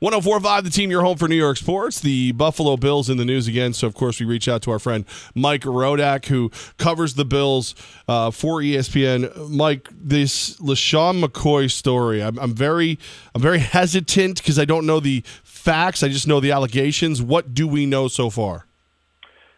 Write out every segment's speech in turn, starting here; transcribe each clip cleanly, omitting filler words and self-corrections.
104.5, the team, your home for New York sports. The Buffalo Bills in the news again. So, of course, we reach out to our friend Mike Rodak, who covers the Bills for ESPN. Mike, this LeSean McCoy story, I'm very hesitant because I don't know the facts. I just know the allegations. What do we know so far?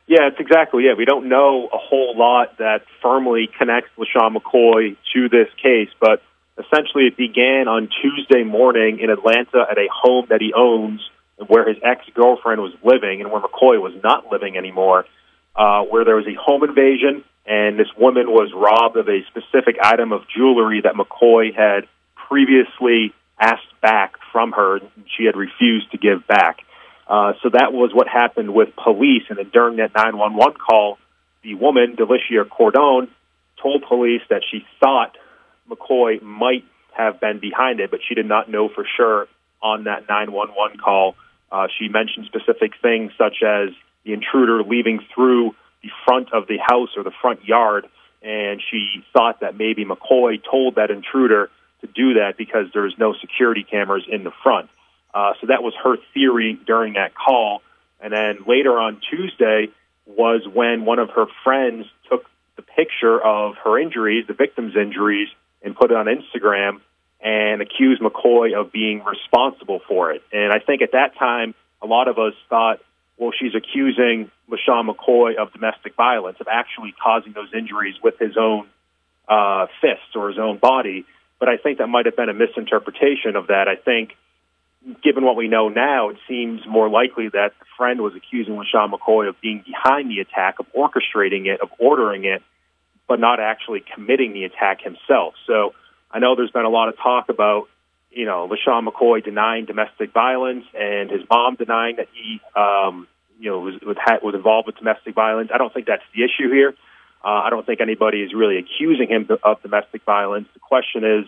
Yeah, it's exactly it. We don't know a whole lot that firmly connects LeSean McCoy to this case, but essentially, it began on Tuesday morning in Atlanta at a home that he owns where his ex-girlfriend was living and where McCoy was not living anymore, where there was a home invasion, and this woman was robbed of a specific item of jewelry that McCoy had previously asked back from her, and she had refused to give back. So that was what happened with police, and then during that 911 call, the woman, Delicia Cordone, told police that she thought McCoy might have been behind it, but she did not know for sure on that 911 call. She mentioned specific things such as the intruder leaving through the front of the house or the front yard, and she thought that maybe McCoy told that intruder to do that because there's no security cameras in the front. So that was her theory during that call. And then later on Tuesday was when one of her friends took the picture of her injuries, the victim's injuries, and put it on Instagram and accused McCoy of being responsible for it. And I think at that time, a lot of us thought, well, she's accusing LeSean McCoy of domestic violence, of actually causing those injuries with his own fists or his own body. But I think that might have been a misinterpretation of that. I think, given what we know now, it seems more likely that the friend was accusing LeSean McCoy of being behind the attack, of orchestrating it, of ordering it, but not actually committing the attack himself. So I know there's been a lot of talk about, LeSean McCoy denying domestic violence and his mom denying that he, was involved with domestic violence. I don't think that's the issue here. I don't think anybody is really accusing him of domestic violence. The question is,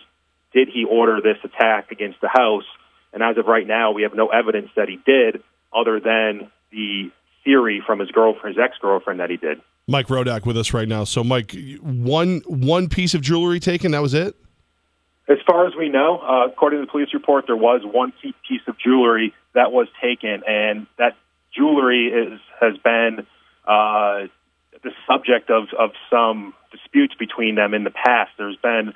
did he order this attack against the house? And as of right now, we have no evidence that he did, other than the theory from his ex-girlfriend that he did. Mike Rodak with us right now. So, Mike, one piece of jewelry taken, that was it? As far as we know, according to the police report, there was one piece of jewelry that was taken, and that jewelry has been the subject of some disputes between them in the past. There's been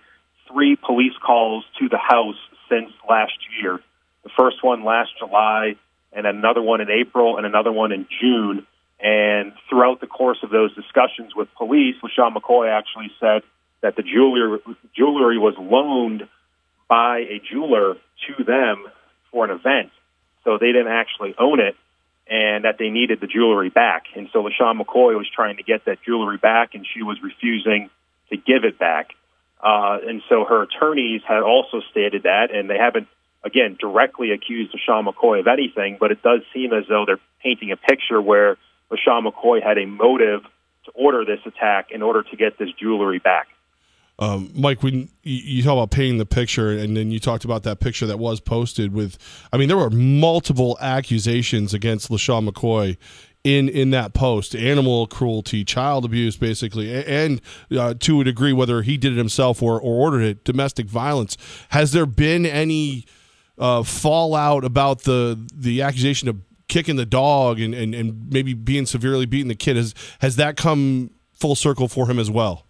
3 police calls to the house since last year. The first one last July, and another one in April, and another one in June. And throughout the course of those discussions with police, LeSean McCoy actually said that the jewelry was loaned by a jeweler to them for an event. So they didn't actually own it, and that they needed the jewelry back. And so LeSean McCoy was trying to get that jewelry back, and she was refusing to give it back. And so her attorneys had also stated that, and they haven't, again, directly accused LeSean McCoy of anything, but it does seem as though they're painting a picture where LeSean McCoy had a motive to order this attack in order to get this jewelry back. Mike, when you talk about painting the picture, and then you talked about that picture that was posted with, there were multiple accusations against LeSean McCoy in that post: animal cruelty, child abuse, basically, and to a degree, whether he did it himself or ordered it, domestic violence. Has there been any fallout about the accusation of kicking the dog and maybe being severely beating the kid? Has that come full circle for him as well?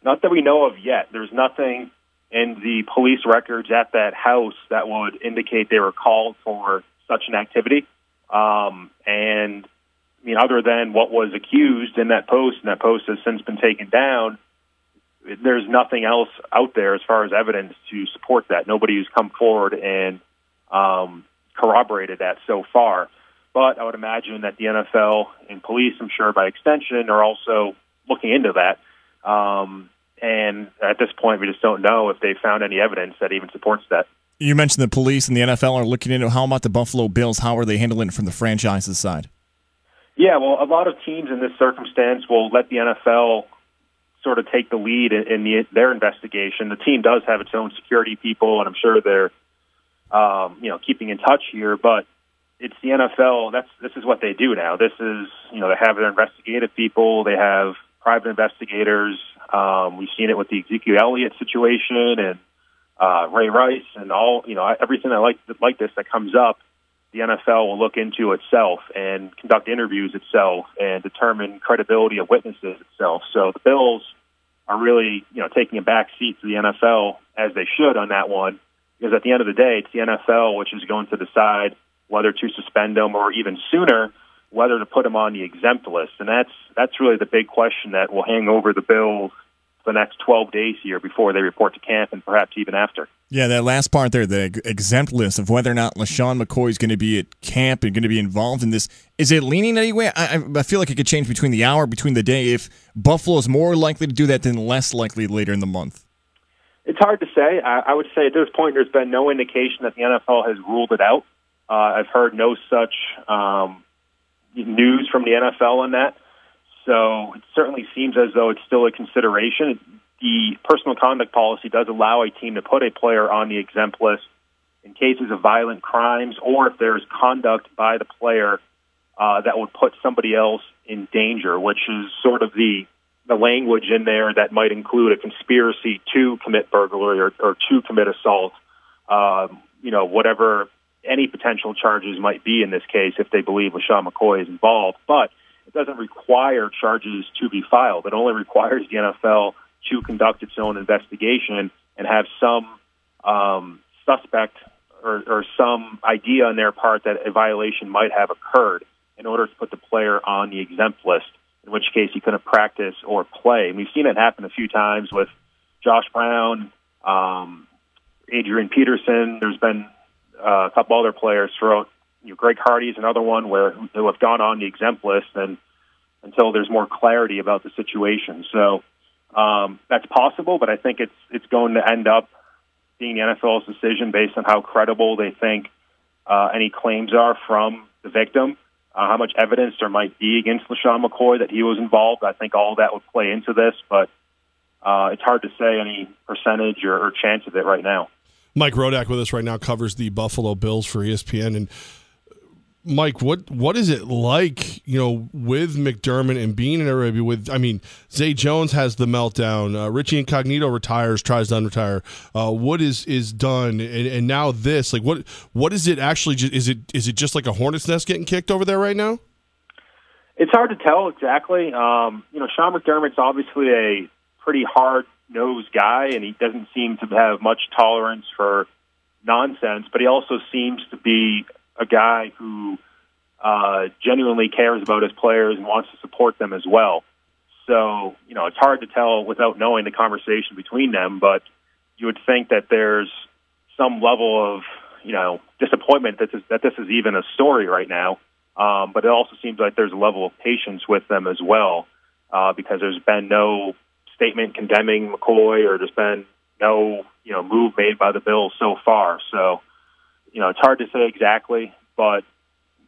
Not that we know of yet. There's nothing in the police records at that house that would indicate they were called for such an activity. And other than what was accused in that post, and that post has since been taken down, there's nothing else out there as far as evidence to support that. Nobody has come forward and corroborated that so far. But I would imagine that the NFL and police, I'm sure by extension, are also looking into that. And at this point, we just don't know if they found any evidence that even supports that. You mentioned the police and the NFL are looking into. How about the Buffalo Bills? How are they handling it from the franchise's side? Yeah, well, a lot of teams in this circumstance will let the NFL sort of take the lead in their investigation. The team does have its own security people, and I'm sure they're keeping in touch here. But it's the NFL. This is what they do now. This is they have their investigative people. They have private investigators. We've seen it with the Ezekiel Elliott situation, and Ray Rice and all, everything like this that comes up, the NFL will look into itself and conduct interviews itself and determine credibility of witnesses itself. So the Bills are really, taking a back seat to the NFL, as they should on that one, because at the end of the day, it's the NFL which is going to decide whether to suspend them or even sooner, whether to put them on the exempt list. And that's really the big question that will hang over the Bills for the next 12 days here before they report to camp and perhaps even after. Yeah, that last part there, the exempt list of whether or not LeSean McCoy is going to be at camp and going to be involved in this. Is it leaning any way? I feel like it could change between the hour, between the day, if Buffalo is more likely to do that than less likely later in the month. It's hard to say. I would say at this point there's been no indication that the NFL has ruled it out. I've heard no such news from the NFL on that. So it certainly seems as though it's still a consideration. The personal conduct policy does allow a team to put a player on the exempt list in cases of violent crimes or if there's conduct by the player that would put somebody else in danger, which is sort of the language in there that might include a conspiracy to commit burglary or to commit assault, whatever any potential charges might be in this case if they believe LeSean McCoy is involved. But it doesn't require charges to be filed. It only requires the NFL to conduct its own investigation and have some suspect or some idea on their part that a violation might have occurred in order to put the player on the exempt list, in which case he couldn't practice or play. And we've seen it happen a few times with Josh Brown, Adrian Peterson. There's been a couple other players throughout. Greg Hardy is another one who have gone on the exempt list and until there's more clarity about the situation. So that's possible, but I think it's going to end up being the NFL's decision based on how credible they think any claims are from the victim, how much evidence there might be against LeSean McCoy that he was involved. I think all of that would play into this, but it's hard to say any percentage or chance of it right now. Mike Rodak with us right now, covers the Buffalo Bills for ESPN. And Mike, what is it like, with McDermott and being in Arabia with, Zay Jones has the meltdown, Richie Incognito retires, tries to unretire, Wood is done, and now this, like, what is it actually, is it just like a hornet's nest getting kicked over there right now? It's hard to tell exactly. Sean McDermott's obviously a pretty hard-nosed guy, and he doesn't seem to have much tolerance for nonsense, but he also seems to be a guy who genuinely cares about his players and wants to support them as well. So, it's hard to tell without knowing the conversation between them, but you would think that there's some level of, disappointment that this is even a story right now. But it also seems like there's a level of patience with them as well, because there's been no statement condemning McCoy or there's been no, move made by the Bills so far. So, it's hard to say exactly, but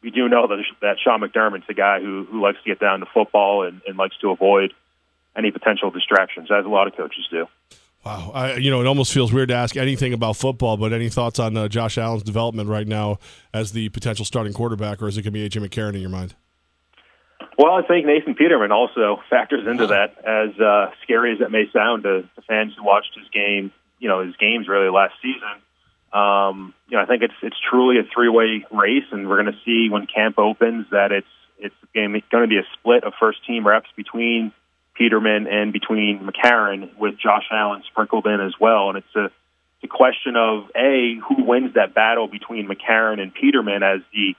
we do know that Sean McDermott's a guy who likes to get down to football and likes to avoid any potential distractions, as a lot of coaches do. Wow. It almost feels weird to ask anything about football, but any thoughts on Josh Allen's development right now as the potential starting quarterback, or is it going to be A.J. McCarron in your mind? Well, I think Nathan Peterman also factors into that, as scary as it may sound to fans who watched his game, his games really last season. I think it's truly a three-way race, and we're going to see when camp opens that it's going to be a split of first-team reps between Peterman and between McCarron, with Josh Allen sprinkled in as well. And it's a question of, A, who wins that battle between McCarron and Peterman as the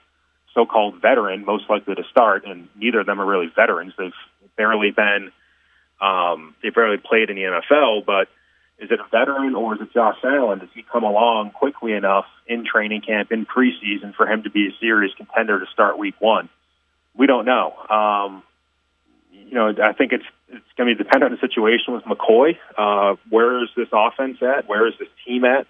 so-called veteran, most likely to start, and neither of them are really veterans. They've barely played in the NFL, but is it a veteran or is it Josh Allen? Does he come along quickly enough in training camp, in preseason, for him to be a serious contender to start week one? We don't know. I think it's going to be dependent on the situation with McCoy. Where is this offense at? Where is this team at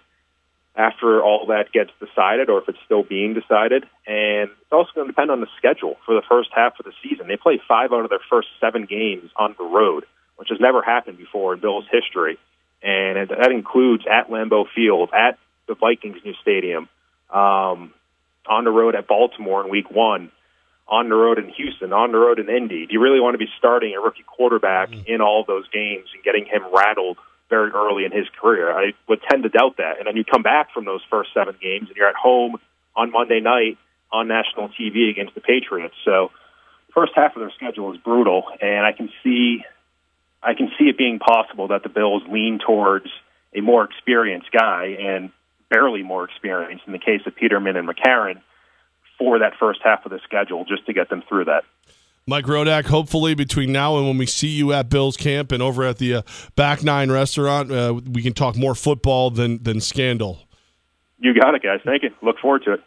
after all that gets decided, or if it's still being decided? And it's also going to depend on the schedule for the first half of the season. They play 5 out of their first 7 games on the road, which has never happened before in Bills history. And that includes at Lambeau Field, at the Vikings' new stadium, on the road at Baltimore in week 1, on the road in Houston, on the road in Indy. Do you really want to be starting a rookie quarterback in all of those games and getting him rattled very early in his career. I would tend to doubt that. And then you come back from those first 7 games, and you're at home on Monday night on national TV against the Patriots. So the first half of their schedule is brutal, and I can see it being possible that the Bills lean towards a more experienced guy, and barely more experienced in the case of Peterman and McCarron, for that first half of the schedule, just to get them through that. Mike Rodak, hopefully between now and when we see you at Bills camp and over at the Back Nine restaurant, we can talk more football than scandal. You got it, guys. Thank you. Look forward to it.